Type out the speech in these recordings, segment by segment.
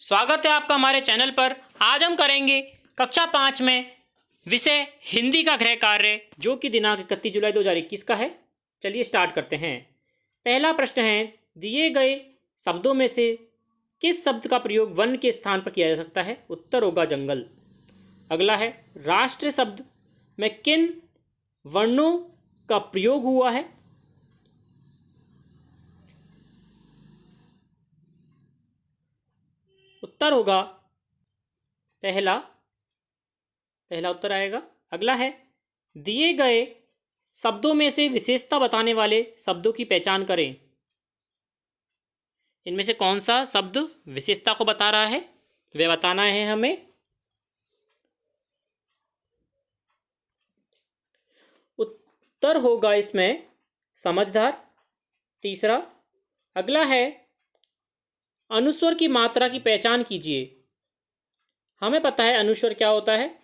स्वागत है आपका हमारे चैनल पर। आज हम करेंगे कक्षा 5 में विषय हिंदी का गृह कार्य, जो कि दिनांक 31 जुलाई 2021 का है। चलिए स्टार्ट करते हैं। पहला प्रश्न है, दिए गए शब्दों में से किस शब्द का प्रयोग वन के स्थान पर किया जा सकता है? उत्तर होगा जंगल। अगला है, राष्ट्र शब्द में किन वर्णों का प्रयोग हुआ है? उत्तर होगा पहला उत्तर आएगा। अगला है, दिए गए शब्दों में से विशेषता बताने वाले शब्दों की पहचान करें। इनमें से कौन सा शब्द विशेषता को बता रहा है, वह बताना है हमें। उत्तर होगा इसमें समझदार। तीसरा, अगला है, अनुस्वर की मात्रा की पहचान कीजिए। हमें पता है अनुस्वर क्या होता है।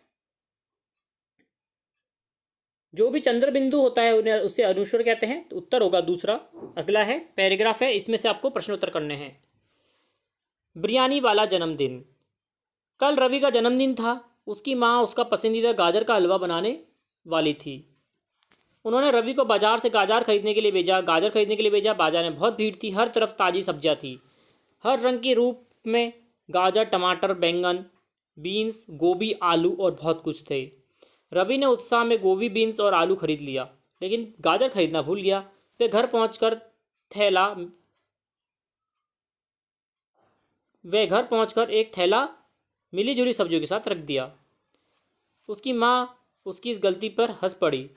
जो भी चंद्र बिंदु होता है उन्हें उससे अनुस्वर कहते हैं। तो उत्तर होगा दूसरा। अगला है, पैराग्राफ है, इसमें से आपको प्रश्नोत्तर करने हैं। बिरयानी वाला जन्मदिन। कल रवि का जन्मदिन था। उसकी माँ उसका पसंदीदा गाजर का हलवा बनाने वाली थी। उन्होंने रवि को बाजार से गाजर खरीदने के लिए भेजा। बाजार में बहुत भीड़ थी। हर तरफ ताज़ी सब्जियां थी, हर रंग के रूप में। गाजर, टमाटर, बैंगन, बीन्स, गोभी, आलू और बहुत कुछ थे। रवि ने उत्साह में गोभी, बीन्स और आलू खरीद लिया, लेकिन गाजर खरीदना भूल गया। वह घर पहुंचकर एक थैला मिली जुली सब्जियों के साथ रख दिया। उसकी माँ उसकी इस गलती पर हंस पड़ी।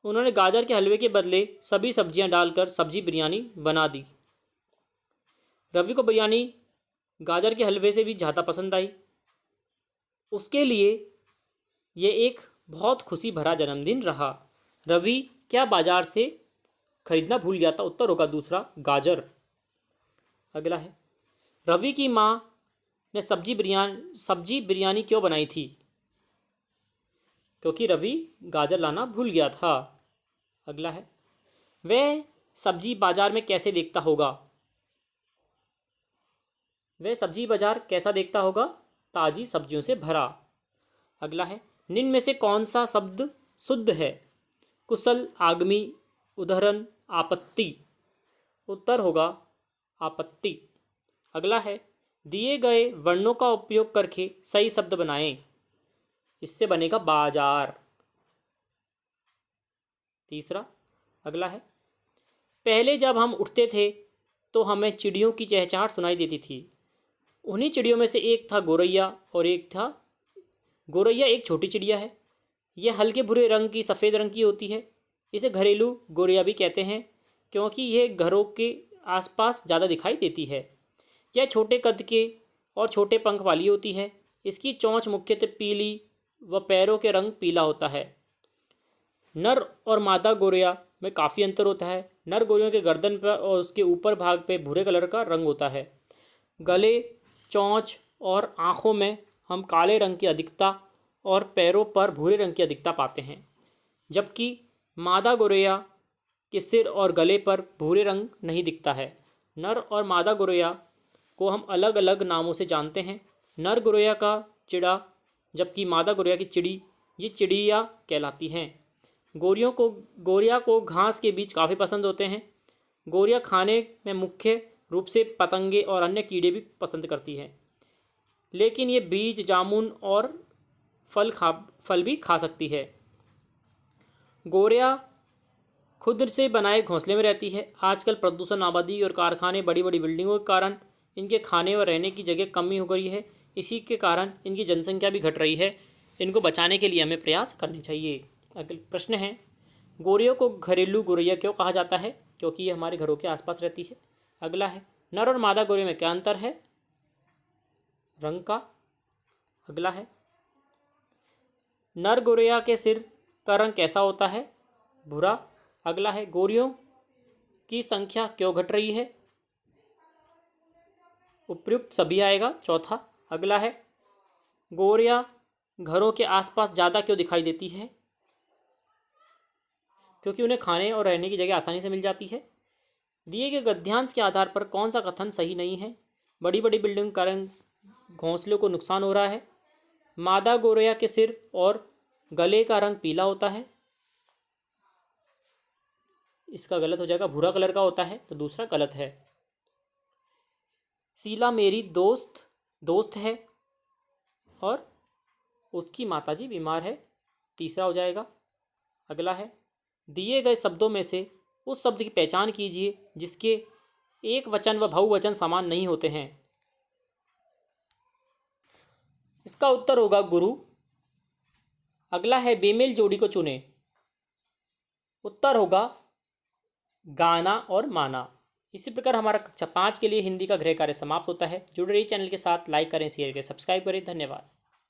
उन्होंने गाजर के हलवे के बदले सभी सब्जियां डालकर सब्जी बिरयानी बना दी। रवि को बिरयानी गाजर के हलवे से भी ज़्यादा पसंद आई। उसके लिए ये एक बहुत खुशी भरा जन्मदिन रहा। रवि क्या बाजार से खरीदना भूल गया था? उत्तर होगा दूसरा, गाजर। अगला है, रवि की माँ ने सब्जी बिरयानी क्यों बनाई थी? क्योंकि रवि गाजर लाना भूल गया था। अगला है, वह सब्जी बाजार में कैसे देखता होगा? वह सब्जी बाजार कैसा देखता होगा? ताज़ी सब्जियों से भरा। अगला है, निम्न में से कौन सा शब्द शुद्ध है? कुशल, आगमी, उदाहरण, आपत्ति। उत्तर होगा आपत्ति। अगला है, दिए गए वर्णों का उपयोग करके सही शब्द बनाएं। इससे बनेगा बाजार। तीसरा, अगला है, पहले जब हम उठते थे तो हमें चिड़ियों की चहचहाट सुनाई देती थी। उन्हीं चिड़ियों में से एक था गोरैया और गोरैया एक छोटी चिड़िया है। यह हल्के भूरे रंग की, सफ़ेद रंग की होती है। इसे घरेलू गोरैया भी कहते हैं, क्योंकि यह घरों के आसपास ज़्यादा दिखाई देती है। यह छोटे कद के और छोटे पंख वाली होती है। इसकी चोंच मुख्यतः पीली व पैरों के रंग पीला होता है। नर और मादा गोरैया में काफ़ी अंतर होता है। नर गोरैयों के गर्दन पर और उसके ऊपर भाग पे भूरे कलर का रंग होता है। गले, चोंच और आँखों में हम काले रंग की अधिकता और पैरों पर भूरे रंग की अधिकता पाते हैं, जबकि मादा गोरैया के सिर और गले पर भूरे रंग नहीं दिखता है। नर और मादा गोरैया को हम अलग अलग नामों से जानते हैं। नर गोरैया का चिड़ा, जबकि मादा गोरैया की चिड़ी, ये चिड़िया कहलाती हैं। गोरैया को घास के बीज काफ़ी पसंद होते हैं। गोरैया खाने में मुख्य रूप से पतंगे और अन्य कीड़े भी पसंद करती है, लेकिन ये बीज, जामुन और फल भी खा सकती है। गोरैया खुद से बनाए घोंसले में रहती है। आजकल प्रदूषण, आबादी और कारखाने, बड़ी बड़ी बिल्डिंगों के कारण इनके खाने और रहने की जगह कमी हो गई है। इसी के कारण इनकी जनसंख्या भी घट रही है। इनको बचाने के लिए हमें प्रयास करने चाहिए। अगला प्रश्न है, गोरैयों को घरेलू गोरैया क्यों कहा जाता है? क्योंकि ये हमारे घरों के आसपास रहती है। अगला है, नर और मादा गोरैया में क्या अंतर है? रंग का। अगला है, नर गोरैया के सिर का रंग कैसा होता है? भूरा। अगला है, गोरैयों की संख्या क्यों घट रही है? उपयुक्त सभी आएगा, चौथा। अगला है, गोरैया घरों के आसपास ज़्यादा क्यों दिखाई देती है? क्योंकि उन्हें खाने और रहने की जगह आसानी से मिल जाती है। दिए गए गद्यांश के आधार पर कौन सा कथन सही नहीं है? बड़ी बड़ी बिल्डिंग कारण घोंसले को नुकसान हो रहा है। मादा गौरैया के सिर और गले का रंग पीला होता है। इसका गलत हो जाएगा, भूरा कलर का होता है, तो दूसरा गलत है। शीला मेरी दोस्त है और उसकी माताजी बीमार है, तीसरा हो जाएगा। अगला है, दिए गए शब्दों में से उस शब्द की पहचान कीजिए जिसके एक वचन व बहुवचन समान नहीं होते हैं। इसका उत्तर होगा गुरु। अगला है, बेमेल जोड़ी को चुने। उत्तर होगा गाना और माना। इसी प्रकार हमारा कक्षा 5 के लिए हिंदी का गृह कार्य समाप्त होता है। जुड़े रहिए चैनल के साथ, लाइक करें, शेयर करें, सब्सक्राइब करें। धन्यवाद।